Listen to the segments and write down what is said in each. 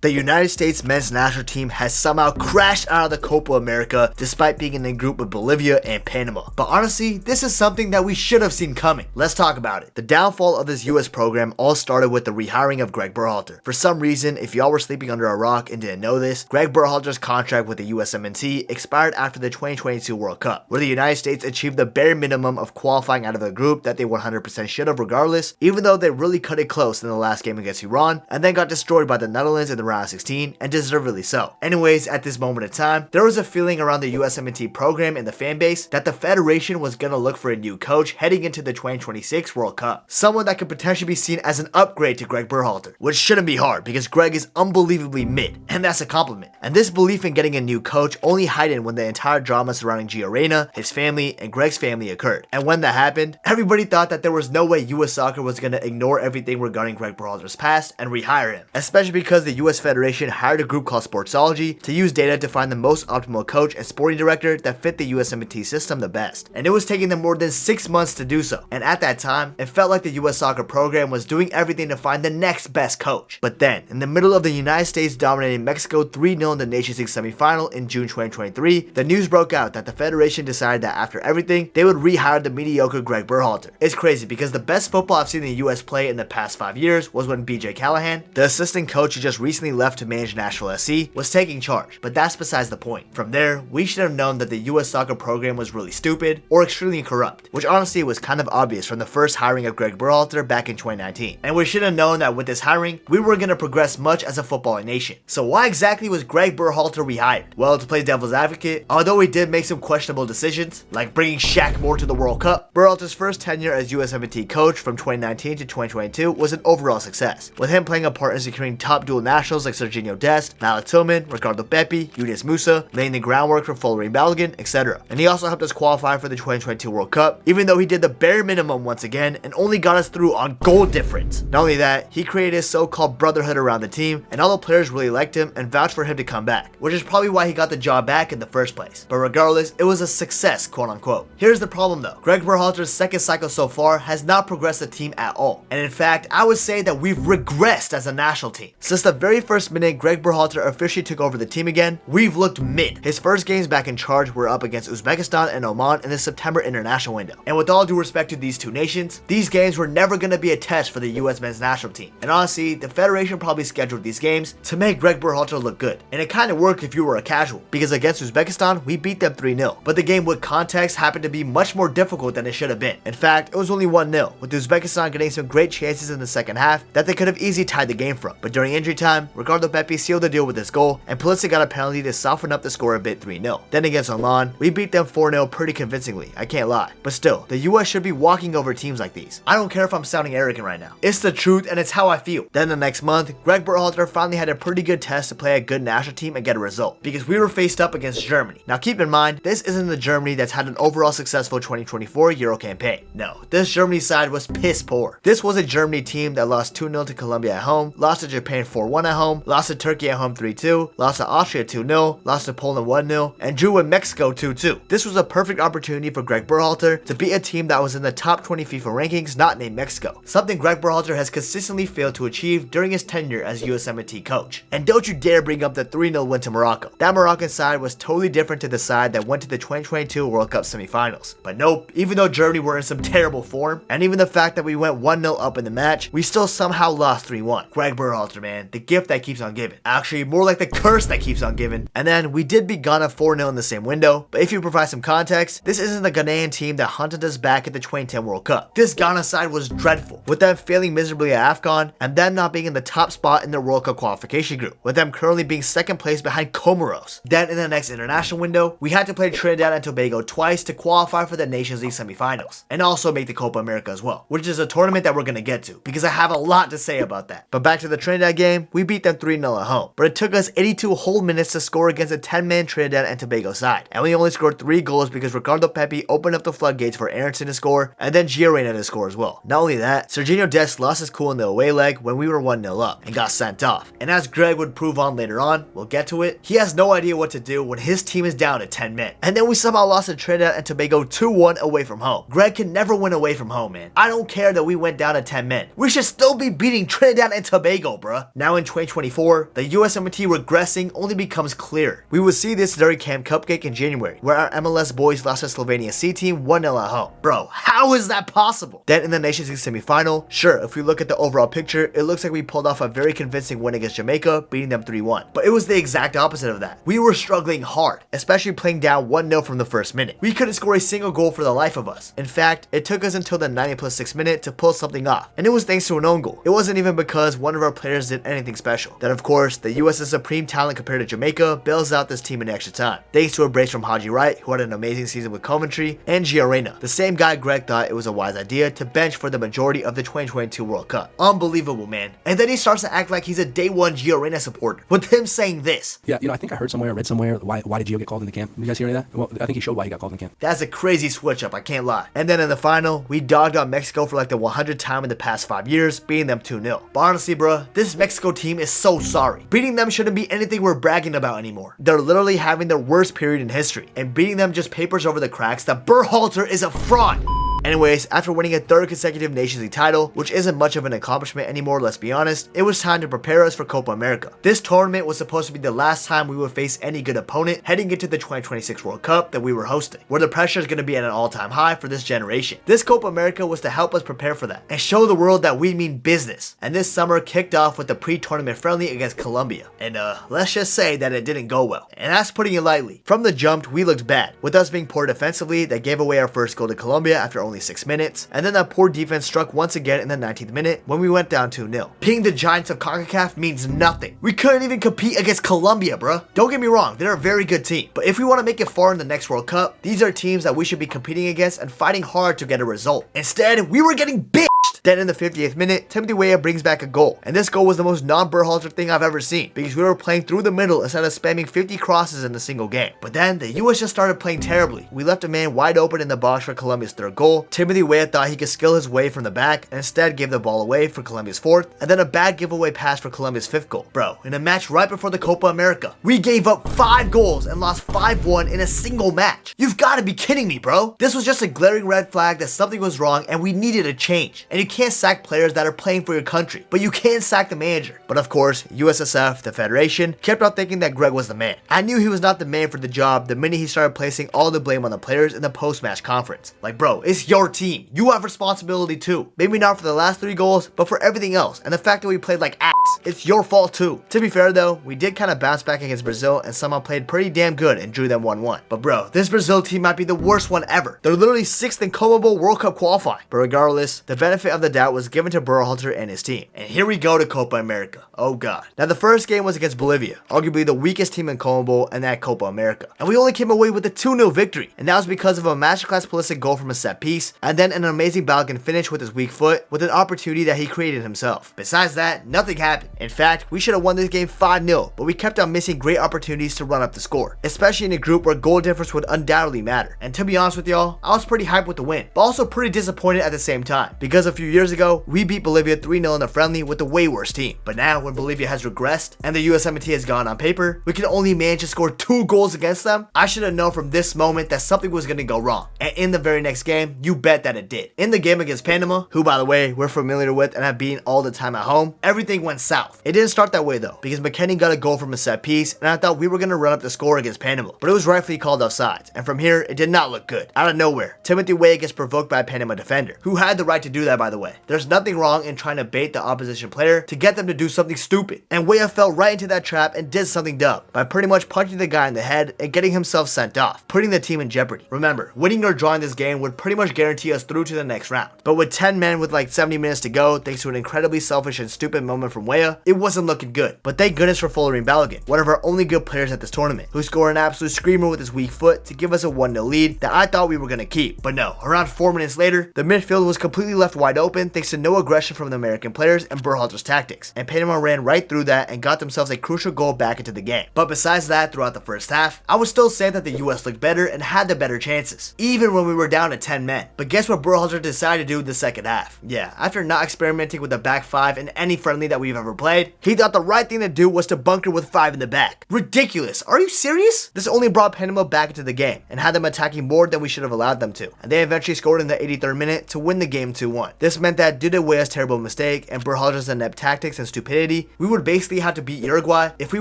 The United States men's national team has somehow crashed out of the Copa America despite being in a group with Bolivia and Panama. But honestly, this is something that we should have seen coming. Let's talk about it. The downfall of this US program all started with the rehiring of Gregg Berhalter. For some reason, if y'all were sleeping under a rock and didn't know this, Gregg Berhalter's contract with the USMNT expired after the 2022 World Cup, where the United States achieved the bare minimum of qualifying out of a group that they 100% should have regardless, even though they really cut it close in the last game against Iran, and then got destroyed by the Netherlands in the round of 16, and deservedly so. Anyways, at this moment in time, there was a feeling around the USMNT program and the fan base that the federation was gonna look for a new coach heading into the 2026 World Cup. Someone that could potentially be seen as an upgrade to Gregg Berhalter, which shouldn't be hard because Gregg is unbelievably mid, and that's a compliment. And this belief in getting a new coach only heightened when the entire drama surrounding Gio Reyna, his family, and Gregg's family occurred. And when that happened, everybody thought that there was no way US Soccer was gonna ignore everything regarding Gregg Berhalter's past and rehire him, especially because the US Federation hired a group called Sportsology to use data to find the most optimal coach and sporting director that fit the USMNT system the best. And it was taking them more than 6 months to do so. And at that time, it felt like the US Soccer program was doing everything to find the next best coach. But then, in the middle of the United States dominating Mexico 3-0 in the Nations League Semi-Final in June 2023, the news broke out that the Federation decided that after everything, they would rehire the mediocre Gregg Berhalter. It's crazy because the best football I've seen the US play in the past 5 years was when BJ Callahan, the assistant coach who just recently left to manage Nashville SC, was taking charge, but that's besides the point. From there, we should have known that the US Soccer program was really stupid or extremely corrupt, which honestly was kind of obvious from the first hiring of Gregg Berhalter back in 2019. And we should have known that with this hiring, we weren't going to progress much as a footballing nation. So why exactly was Gregg Berhalter rehired? Well, to play devil's advocate, although he did make some questionable decisions, like bringing Shaq Moore to the World Cup, Berhalter's first tenure as USMNT coach from 2019 to 2022 was an overall success, with him playing a part in securing top dual nationals like Serginho Dest, Malik Tillman, Ricardo Pepi, Yunus Musa, laying the groundwork for Folarin Balogun, etc. And he also helped us qualify for the 2022 World Cup, even though he did the bare minimum once again and only got us through on goal difference. Not only that, he created his so-called brotherhood around the team, and all the players really liked him and vouched for him to come back, which is probably why he got the job back in the first place. But regardless, it was a success, quote unquote. Here's the problem though. Gregg Berhalter's second cycle so far has not progressed the team at all. And in fact, I would say that we've regressed as a national team. Since the very first minute Gregg Berhalter officially took over the team again, we've looked mid. His first games back in charge were up against Uzbekistan and Oman in the September international window. And with all due respect to these two nations, these games were never going to be a test for the US men's national team. And honestly, the federation probably scheduled these games to make Gregg Berhalter look good. And it kind of worked if you were a casual, because against Uzbekistan, we beat them 3-0. But the game with context happened to be much more difficult than it should have been. In fact, it was only 1-0, with Uzbekistan getting some great chances in the second half that they could have easily tied the game from. But during injury time, Ricardo Pepi sealed the deal with his goal, and Pulisic got a penalty to soften up the score a bit 3-0. Then against Oman, we beat them 4-0 pretty convincingly, I can't lie. But still, the US should be walking over teams like these. I don't care if I'm sounding arrogant right now. It's the truth and it's how I feel. Then the next month, Gregg Berhalter finally had a pretty good test to play a good national team and get a result, because we were faced up against Germany. Now keep in mind, this isn't the Germany that's had an overall successful 2024 Euro campaign. No, this Germany side was piss poor. This was a Germany team that lost 2-0 to Colombia at home, lost to Japan 4-1 at home, lost to Turkey at home 3-2, lost to Austria 2-0, lost to Poland 1-0, and drew with Mexico 2-2. This was a perfect opportunity for Gregg Berhalter to beat a team that was in the top 20 FIFA rankings not named Mexico, something Gregg Berhalter has consistently failed to achieve during his tenure as USMNT coach. And don't you dare bring up the 3-0 win to Morocco. That Moroccan side was totally different to the side that went to the 2022 World Cup semi-finals. But nope, even though Germany were in some terrible form, and even the fact that we went 1-0 up in the match, we still somehow lost 3-1. Gregg Berhalter, man, the gift that keeps on giving. Actually, more like the curse that keeps on giving. And then we did beat Ghana 4-0 in the same window, but if you provide some context, this isn't the Ghanaian team that hunted us back at the 2010 World Cup. This Ghana side was dreadful, with them failing miserably at AFCON, and them not being in the top spot in their World Cup qualification group, with them currently being second place behind Comoros. Then in the next international window, we had to play Trinidad and Tobago twice to qualify for the Nations League Semi-Finals, and also make the Copa America as well, which is a tournament that we're going to get to, because I have a lot to say about that. But back to the Trinidad game, we beat them 3-0 at home, but it took us 82 whole minutes to score against a 10-man Trinidad and Tobago side, and we only scored 3 goals because Ricardo Pepi opened up the floodgates for Aronson to score, and then Gio Reyna to score as well. Not only that, Serginho Dest lost his cool in the away leg when we were 1-0 up, and got sent off. And as Gregg would prove on later on, we'll get to it, he has no idea what to do when his team is down to 10 men. And then we somehow lost to Trinidad and Tobago 2-1 away from home. Gregg can never win away from home, man. I don't care that we went down to 10 men. We should still be beating Trinidad and Tobago, bruh. Now in 2022, 2024, the USMNT regressing only becomes clear. We will see this during Camp Cupcake in January, where our MLS boys lost to Slovenia C team 1-0 at home. Bro, how is that possible? Then in the Nations League Semi-Final, sure, if we look at the overall picture, it looks like we pulled off a very convincing win against Jamaica, beating them 3-1. But it was the exact opposite of that. We were struggling hard, especially playing down 1-0 from the first minute. We couldn't score a single goal for the life of us. In fact, it took us until the 90+6 minute to pull something off, and it was thanks to an own goal. It wasn't even because one of our players did anything special. Then of course, the US's supreme talent compared to Jamaica bails out this team in extra time, thanks to a brace from Haji Wright, who had an amazing season with Coventry, and Giorena, the same guy Greg thought it was a wise idea to bench for the majority of the 2022 World Cup. Unbelievable, man. And then he starts to act like he's a day one Giorena supporter, with him saying this. Yeah, I think I heard somewhere, read somewhere, why did Gio get called into camp? Did you guys hear any of that? Well, I think he showed why he got called in camp. That's a crazy switch up, I can't lie. And then in the final, we dogged on Mexico for like the 100th time in the past 5 years, beating them 2-0. But honestly, bruh, this Mexico team is so sorry. Beating them shouldn't be anything we're bragging about anymore. They're literally having their worst period in history, and beating them just papers over the cracks that Berhalter is a fraud. Anyways, after winning a third consecutive Nations League title, which isn't much of an accomplishment anymore, let's be honest, it was time to prepare us for Copa America. This tournament was supposed to be the last time we would face any good opponent heading into the 2026 World Cup that we were hosting, where the pressure is going to be at an all-time high for this generation. This Copa America was to help us prepare for that and show the world that we mean business. And this summer kicked off with the pre-tournament friendly against Colombia. And let's just say that it didn't go well. And that's putting it lightly. From the jump, we looked bad, with us being poor defensively that gave away our first goal to Colombia after only 6 minutes, and then that poor defense struck once again in the 19th minute when we went down 2-0. Being the Giants of CONCACAF means nothing. We couldn't even compete against Colombia, bruh. Don't get me wrong, they're a very good team, but if we want to make it far in the next World Cup, these are teams that we should be competing against and fighting hard to get a result. Instead, we were getting bitched. Then in the 58th minute, Timothy Weah brings back a goal, and this goal was the most non-Berhalter thing I've ever seen, because we were playing through the middle instead of spamming 50 crosses in a single game. But then the US just started playing terribly. We left a man wide open in the box for Colombia's third goal. Timothy Weah thought he could skill his way from the back and instead gave the ball away for Colombia's fourth, and then a bad giveaway pass for Colombia's fifth goal. Bro, in a match right before the Copa America, we gave up 5 goals and lost 5-1 in a single match. You've got to be kidding me, bro. This was just a glaring red flag that something was wrong and we needed a change. And you can't sack players that are playing for your country, but you can sack the manager. But of course, USSF, the federation, kept on thinking that Greg was the man. I knew he was not the man for the job the minute he started placing all the blame on the players in the post-match conference. Like, bro, it's your team. You have responsibility too. Maybe not for the last 3 goals, but for everything else. And the fact that we played like ass, it's your fault too. To be fair though, we did kind of bounce back against Brazil and somehow played pretty damn good and drew them 1-1. But bro, this Brazil team might be the worst one ever. They're literally 6th in CONMEBOL World Cup qualifying. But regardless, the benefit of the doubt was given to Berhalter and his team. And here we go to Copa America. Oh god. Now the first game was against Bolivia, arguably the weakest team in CONMEBOL and that Copa America. And we only came away with a 2-0 victory. And that was because of a masterclass Pulisic goal from a set piece, and then an amazing Balkan finish with his weak foot with an opportunity that he created himself. Besides that, nothing happened. In fact, we should have won this game 5-0, but we kept on missing great opportunities to run up the score, especially in a group where goal difference would undoubtedly matter. And to be honest with y'all, I was pretty hyped with the win, but also pretty disappointed at the same time, because a few years ago, we beat Bolivia 3-0 in a friendly with the way worse team. But now, when Bolivia has regressed, and the USMNT has gone on paper, we can only manage to score 2 goals against them. I should have known from this moment that something was going to go wrong. And in the very next game, you bet that it did. In the game against Panama, who by the way, we're familiar with and have beaten all the time at home, everything went south. It didn't start that way though, because McKennie got a goal from a set piece, and I thought we were going to run up the score against Panama, but it was rightfully called offsides, and from here, it did not look good. Out of nowhere, Timothy Weah gets provoked by a Panama defender, who had the right to do that by the way. There's nothing wrong in trying to bait the opposition player to get them to do something stupid, and Weah fell right into that trap and did something dumb by pretty much punching the guy in the head and getting himself sent off, putting the team in jeopardy. Remember, winning or drawing this game would pretty much guarantee us through to the next round, but with 10 men with like 70 minutes to go, thanks to an incredibly selfish and stupid moment from Weah, it wasn't looking good. But thank goodness for Folarin Balogun, one of our only good players at this tournament, who scored an absolute screamer with his weak foot to give us a 1-0 lead that I thought we were going to keep. But no, around 4 minutes later, the midfield was completely left wide open thanks to no aggression from the American players and Berhalter's tactics, and Panama ran right through that and got themselves a crucial goal back into the game. But besides that, throughout the first half, I would still say that the US looked better and had the better chances, even when we were down to 10 men. But guess what Berhalter decided to do in the second half? Yeah, after not experimenting with the back 5 in any friendly that we've ever played, he thought the right thing to do was to bunker with 5 in the back. Ridiculous. Are you serious? This only brought Panama back into the game and had them attacking more than we should have allowed them to, and they eventually scored in the 83rd minute to win the game 2-1. This This meant that due to Weah's terrible mistake and Berhalter's inept tactics and stupidity, we would basically have to beat Uruguay if we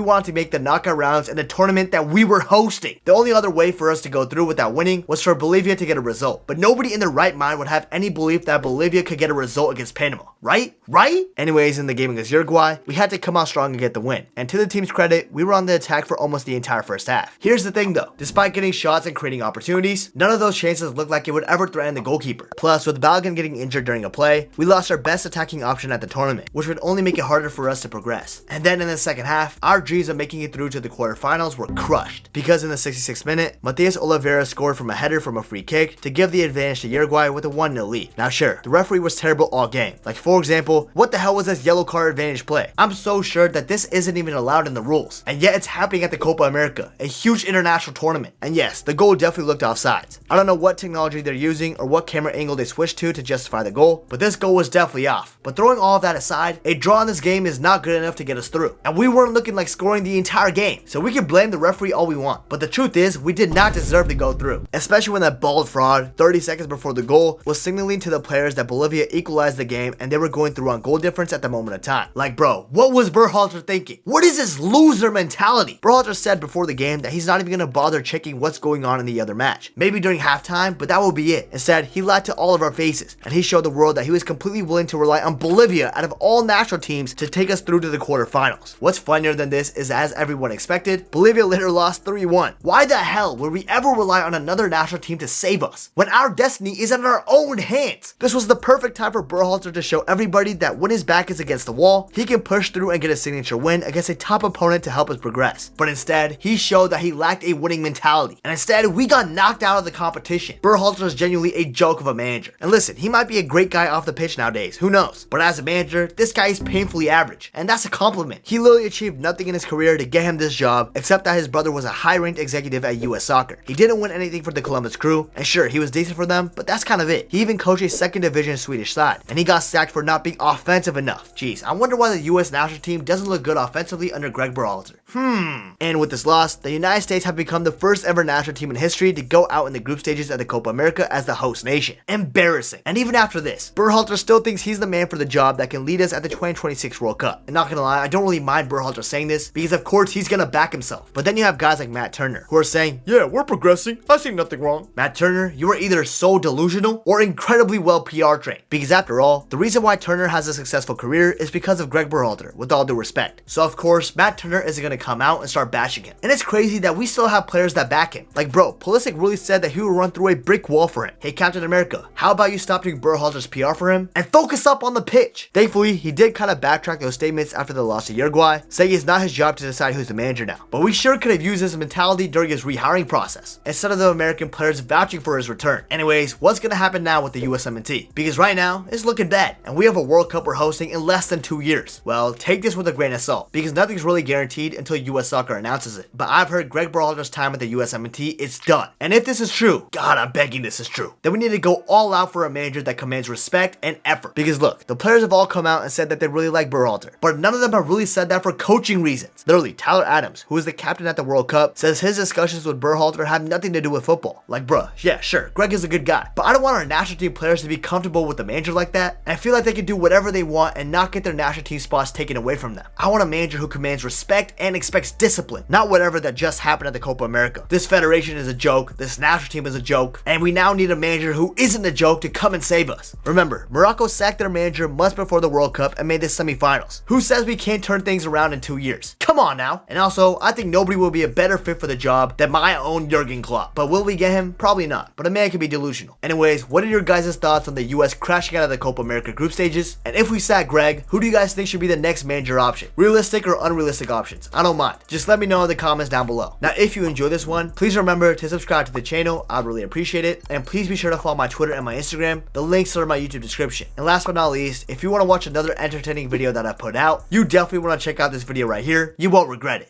wanted to make the knockout rounds in the tournament that we were hosting. The only other way for us to go through without winning was for Bolivia to get a result, but nobody in their right mind would have any belief that Bolivia could get a result against Panama, right? Anyways, in the game against Uruguay, we had to come out strong and get the win, and to the team's credit, we were on the attack for almost the entire first half. Here's the thing though, despite getting shots and creating opportunities, none of those chances looked like it would ever threaten the goalkeeper. Plus, with Balogun getting injured during a play, we lost our best attacking option at the tournament, which would only make it harder for us to progress. And then in the second half, our dreams of making it through to the quarterfinals were crushed, because in the 66th minute, Matias Oliveira scored from a header from a free kick to give the advantage to Uruguay with a 1-0 lead. Now sure, the referee was terrible all game. Like for example, what the hell was this yellow card advantage play? I'm so sure that this isn't even allowed in the rules, and yet it's happening at the Copa America, a huge international tournament. And yes, the goal definitely looked offsides. I don't know what technology they're using or what camera angle they switched to justify the goal, but this goal was definitely off. But throwing all of that aside, a draw in this game is not good enough to get us through, and we weren't looking like scoring the entire game, so we can blame the referee all we want, but the truth is we did not deserve to go through, especially when that bald fraud 30 seconds before the goal was signaling to the players that Bolivia equalized the game and they were going through on goal difference at the moment of time. Like bro, what was Berhalter thinking? What is this loser mentality? Berhalter said before the game that he's not even gonna bother checking what's going on in the other match, maybe during halftime, but that will be it. Instead, he lied to all of our faces, and he showed the world that he was completely willing to rely on Bolivia out of all national teams to take us through to the quarterfinals. What's funnier than this is, as everyone expected, Bolivia later lost 3-1. Why the hell would we ever rely on another national team to save us when our destiny is in our own hands? This was the perfect time for Berhalter to show everybody that when his back is against the wall, he can push through and get a signature win against a top opponent to help us progress. But instead, he showed that he lacked a winning mentality, and instead we got knocked out of the competition. Berhalter is genuinely a joke of a manager, and listen, he might be a great guy off the pitch nowadays, who knows, but as a manager, this guy is painfully average, and that's a compliment. He literally achieved nothing in his career to get him this job, except that his brother was a high-ranked executive at US Soccer. He didn't win anything for the Columbus Crew, and sure, he was decent for them, but that's kind of it. He even coached a second division Swedish side, and he got sacked for not being offensive enough. Jeez, I wonder why the US national team doesn't look good offensively under Gregg Berhalter. And with this loss, the United States have become the first ever national team in history to go out in the group stages at the Copa America as the host nation. Embarrassing. And even after this, Berhalter still thinks he's the man for the job that can lead us at the 2026 World Cup. And not gonna lie, I don't really mind Berhalter saying this, because of course he's gonna back himself. But then you have guys like Matt Turner, who are saying, yeah, we're progressing, I see nothing wrong. Matt Turner, you are either so delusional or incredibly well PR trained, because after all, the reason why Turner has a successful career is because of Gregg Berhalter, with all due respect. So of course, Matt Turner isn't gonna come out and start bashing him. And it's crazy that we still have players that back him. Like bro, Pulisic really said that he would run through a brick wall for him. Hey Captain America, how about you stop doing Berhalter's PR for him and focus up on the pitch? Thankfully, he did kind of backtrack those statements after the loss to Uruguay, saying it's not his job to decide who's the manager now. But we sure could have used his mentality during his rehiring process, instead of the American players vouching for his return. Anyways, what's gonna happen now with the USMNT? Because right now, it's looking bad, and we have a World Cup we're hosting in less than 2 years. Well, take this with a grain of salt, because nothing's really guaranteed until US Soccer announces it. But I've heard Gregg Berhalter's time at the USMNT is done. And if this is true, God, I'm begging this is true, then we need to go all out for a manager that commands respect and effort. Because look, the players have all come out and said that they really like Berhalter, but none of them have really said that for coaching reasons. Literally, Tyler Adams, who is the captain at the World Cup, says his discussions with Berhalter have nothing to do with football. Like bruh, yeah sure, Gregg is a good guy, but I don't want our national team players to be comfortable with the manager like that, and I feel like they can do whatever they want and not get their national team spots taken away from them. I want a manager who commands respect and expects discipline, not whatever that just happened at the Copa America. This federation is a joke, this national team is a joke, and we now need a manager who isn't a joke to come and save us. Remember, Morocco sacked their manager months before the World Cup and made the semi-finals. Who says we can't turn things around in 2 years? Come on now. And also, I think nobody will be a better fit for the job than my own Jurgen Klopp. But will we get him? Probably not. But a man can be delusional. Anyways, what are your guys' thoughts on the US crashing out of the Copa America group stages? And if we sack Gregg, who do you guys think should be the next manager option? Realistic or unrealistic options? I don't mind. Just let me know in the comments down below. Now, if you enjoy this one, please remember to subscribe to the channel. I'd really appreciate it. And please be sure to follow my Twitter and my Instagram. The links are in my YouTube description. And last but not least, if you want to watch another entertaining video that I put out, you definitely want to check out this video right here. You won't regret it.